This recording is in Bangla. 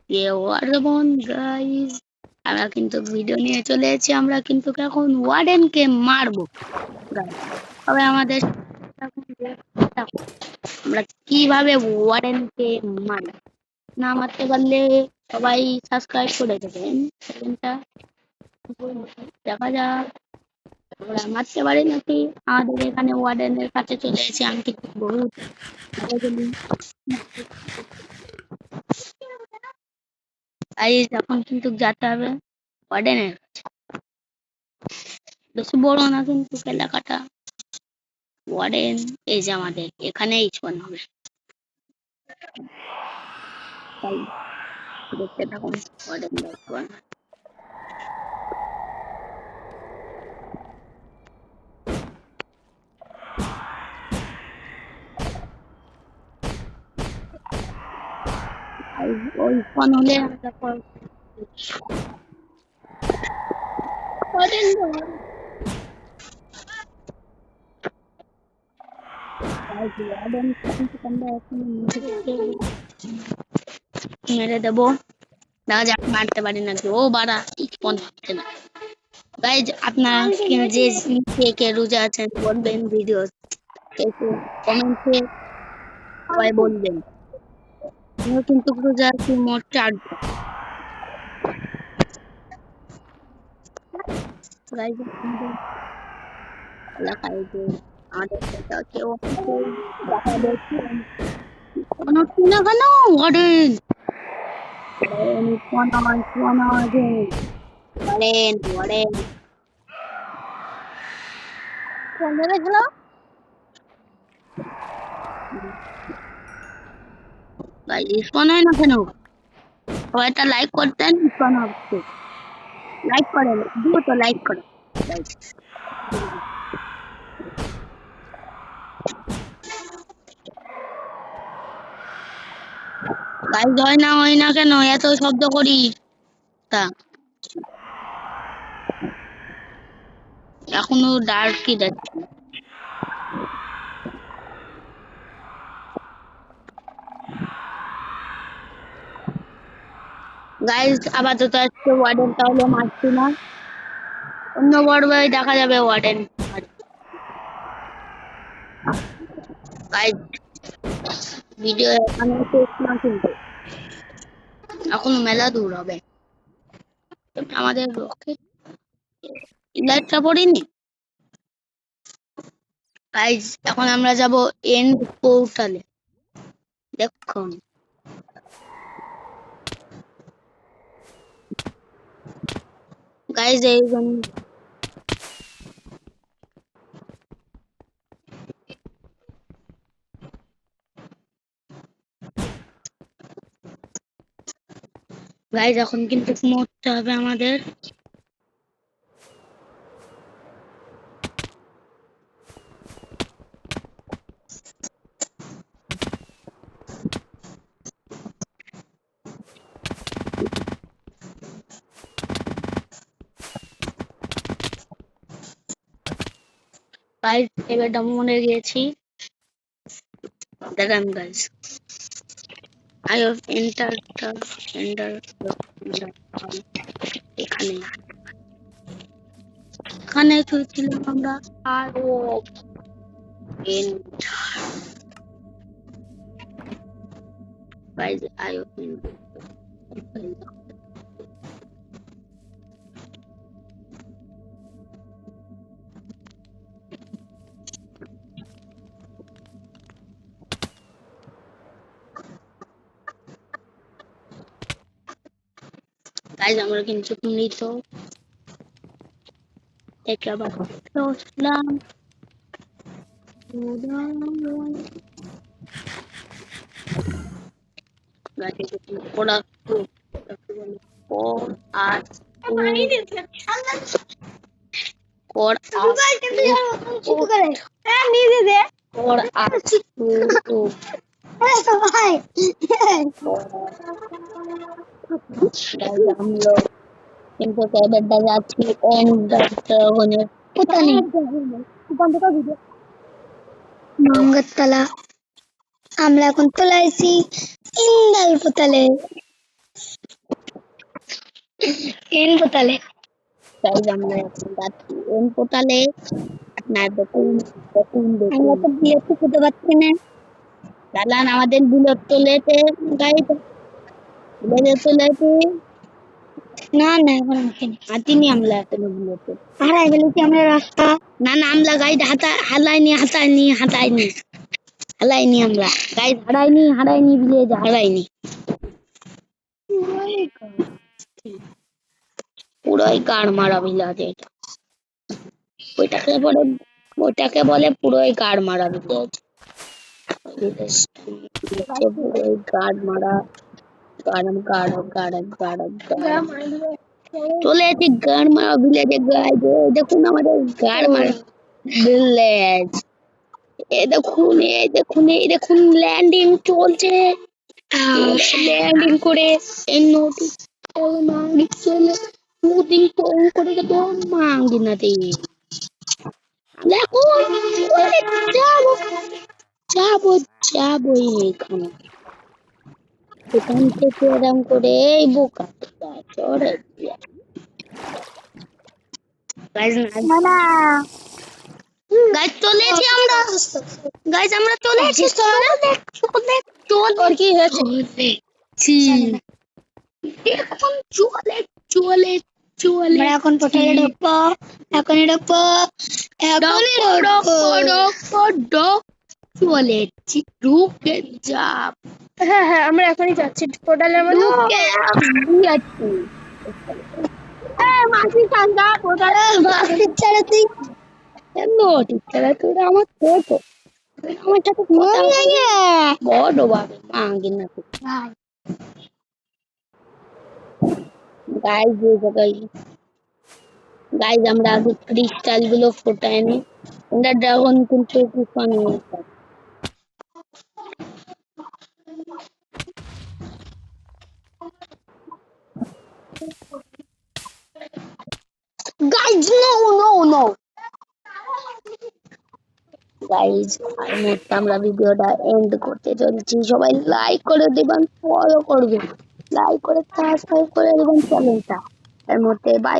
কে ওয়ার্ডবন গাইস, আমরা কিন্তু ভিডিও নিয়ে চলে এসেছি। আমরা কিন্তু এখন ওয়ার্ডেনকে মারবো guys। তবে আমাদের এখন দেখো আমরা কিভাবে ওয়ার্ডেনকে মারি। না মারতে পারলে সবাই সাবস্ক্রাইব করে দেবেন চ্যানেলটা। দেখা যাক আমরা মারতে পারি নাকি। আমাদের এখানে ওয়ার্ডেনের কাছে চলে এসেছি। আমি কিন্তু বহুত গাইস এখন কিন্তু যেতে হবে ওয়ার্ডেনের কাছে। বেশি বড় না কিন্তু এলাকাটা। ওয়ার্ডেন এই যে আমাদের এখানেই স্পন হবে। তাই দেখতে থাকুন ওয়ার্ডেন স্পন। ওই স্পন হলে আমরা ওয়ার্ডেন ওয়ার্ডেন আমরা এখন মেরে দেবো। দেখা যাক মারতে পারি নাকি। ও বাড়া স্পন হচ্ছে না। গাইজ আপনারা যে কে কে রোজা আছেন বলবেন ভিডিও কমেন্টে সবাই বলবেন। আমিও কিন্তু রোজা আছি মোট 4 জন। গাইজ এলাকায় যে আমাদের সেটা কেউ দেখা দেখছি কোনো না কেন ওয়ার্ডেন ওয়ার্ডেন ওয়ার্ডেন খেলো। গাইজ স্পন হয় না কেন? সবাই একটা লাইক করতেন স্পন হচ্ছে। লাইক করেন দিও তো লাইক করো গাইজ। গাইজ হয় না কেন এত শব্দ করি তা এখনো ডার্কই যাচ্ছে। গাইজ আপাতত আজকে ওয়ার্ডেন তাহলে মারছি না, অন্য বড় ভাই দেখা যাবে ওয়ার্ডেন। গাইজ ভিডিও এখানে শেষ না কিন্তু এখন মেলা দূর হবে। আমাদের রকেট লাইটটা পড়িনি। গাইজ এখন আমরা যাব এন্ড পোর্টালে। দেখুন গাইজ এই গাইজ এখন কিন্তু মরতে হবে আমাদের। গাইজ এবার মনে গিয়েছি। দেখেন গাইজ I have entered এখানে এখানে ছিলাম আমরা। আর ও গাইজ I have গাইজ আমরা কিন্তু মৃত থেকে আবার বসলাম। ওরা আর और हम लोग इनको क्या बेटा जाती एंड होने पता नहीं গঙ্গাতলা। আমরা এখন চলে আসি ইন্দাল পোতালে। এন পোতালে গাইজ আমরা এখন যাচ্ছি এন পোতালে আপনার দেখুন আমরা তো বিলেট খেতে পাচ্ছি না দালান আমাদের বিলেট তো লেটে গাইজ বিলেট তো লেটে না না এখন হাতিনি আমরা এখনো বিলেটে হারাই ফেলেছি আমরা রাস্তা না না আমরা গাইড হালাইনি আমরা গাইড হারাইনি বিলেট হারাইনি পুরোই গাড় মারা ভিলেজ এটা ওইটাকে বলে পুরোই গাড় মারা ভিলেজ পুরোই গাড় মারা চলে এসেছি গাড় মারা ভিলেজে গাইজ দেখুন আমাদের গাড় মারা ভিলেজ এই দেখুন ল্যান্ডিং চলছে ল্যান্ডিং করে এই নদী চলে নদী করে তো মাঙ্গি না দেখুন যাবো এখানে এখান থেকে এরম করে এই বোকা চড়ে গাইজ চলেছি আমরা গাইজ আমরা চলে এসেছি চল আর কি হয়েছে এখন চলে এখন পোর্টালে ঢুকবো চলেছি ঢুকে যাব হ্যাঁ আমরা এখনই যাচ্ছি পোর্টালের মধ্যে যাচ্ছি মাসি কান্দা পোর্টালে টিচারে তুই টিচারে তুই আমার ছোট আমার সাথে বড় বাবা মাঙ্গি না গাইজ আমরা আগে ক্রিস্টাল গুলো ফোটাই নি আমরা ড্রাগন কিন্তু গাইজ নো গাইজ আর মধ্যে আমরা ভিডিওটা এন্ড করতে চলছি সবাই লাইক করে দেবেন ফলো করবেন লাইক করে সাবস্ক্রাইব করে দেবেন চ্যানেলটা এর মধ্যে বাই